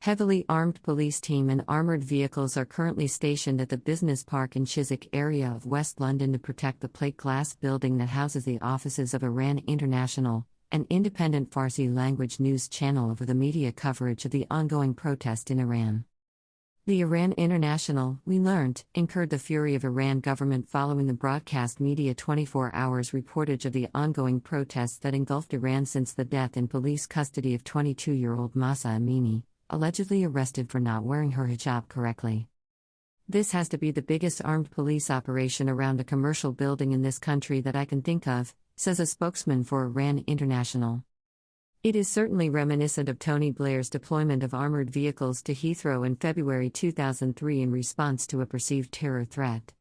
Heavily armed police team and armored vehicles are currently stationed at the business park in Chiswick area of West London to protect the plate glass building that houses the offices of Iran International, an independent Farsi language news channel over the media coverage of the ongoing protest in Iran. The Iran International, we learnt, incurred the fury of Iran government following the broadcast media 24 hours reportage of the ongoing protests that engulfed Iran since the death in police custody of 22-year-old Mahsa Amini, allegedly arrested for not wearing her hijab correctly. This has to be the biggest armed police operation around a commercial building in this country that I can think of, says a spokesman for Iran International. It is certainly reminiscent of Tony Blair's deployment of armored vehicles to Heathrow in February 2003 in response to a perceived terror threat.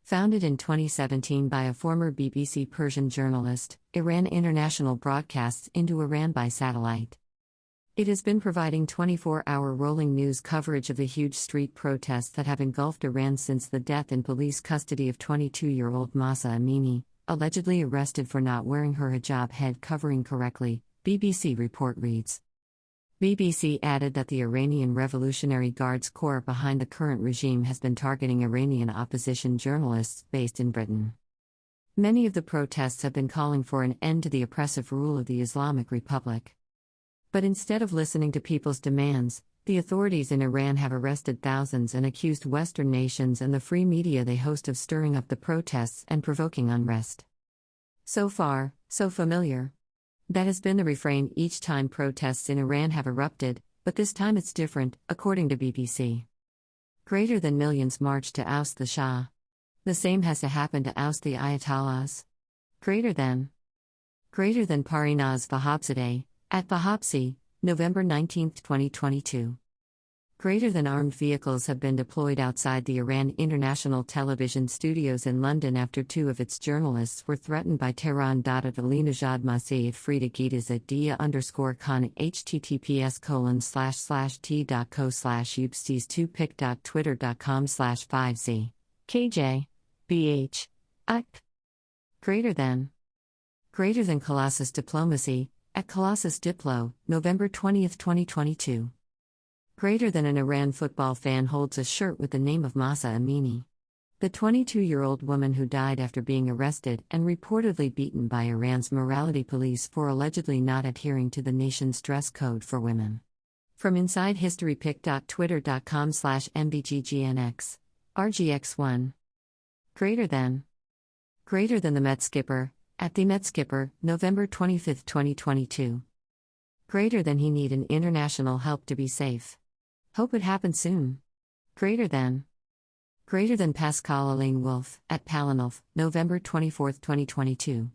Founded in 2017 by a former BBC Persian journalist, Iran International broadcasts into Iran by satellite. It has been providing 24-hour rolling news coverage of the huge street protests that have engulfed Iran since the death in police custody of 22-year-old Mahsa Amini, allegedly arrested for not wearing her hijab head covering correctly, BBC report reads. BBC added that the Iranian Revolutionary Guards Corps behind the current regime has been targeting Iranian opposition journalists based in Britain. Many of the protests have been calling for an end to the oppressive rule of the Islamic Republic. But instead of listening to people's demands, the authorities in Iran have arrested thousands and accused Western nations and the free media they host of stirring up the protests and provoking unrest. So far, so familiar. That has been the refrain each time protests in Iran have erupted, but this time it's different, according to BBC. Greater than millions march to oust the Shah. The same has to happen to oust the Ayatollahs. Greater than Parinaz Vahabzadeh, at Vahabsi, November 19, 2022. Greater than armed vehicles have been deployed outside the Iran International Television studios in London after two of its journalists were threatened by Tehran. Alinejad Masih Frida Gitas at dia_Khan https://t.co/ubstes2pic.twitter.com/5z. KJ. BH. UP. Greater than Colossus Diplomacy, at Colossus Diplo, November 20, 2022. Greater than an Iran football fan holds a shirt with the name of Mahsa Amini. The 22-year-old woman who died after being arrested and reportedly beaten by Iran's morality police for allegedly not adhering to the nation's dress code for women. From InsideHistoryPic.twitter.com/mbggnx. RGX1. Greater than the Met Skipper, at the Met Skipper, November 25, 2022. Greater than he need an international help to be safe. Hope it happens soon. Greater than Pascal Alain Wolf, at Palinolf, November 24, 2022.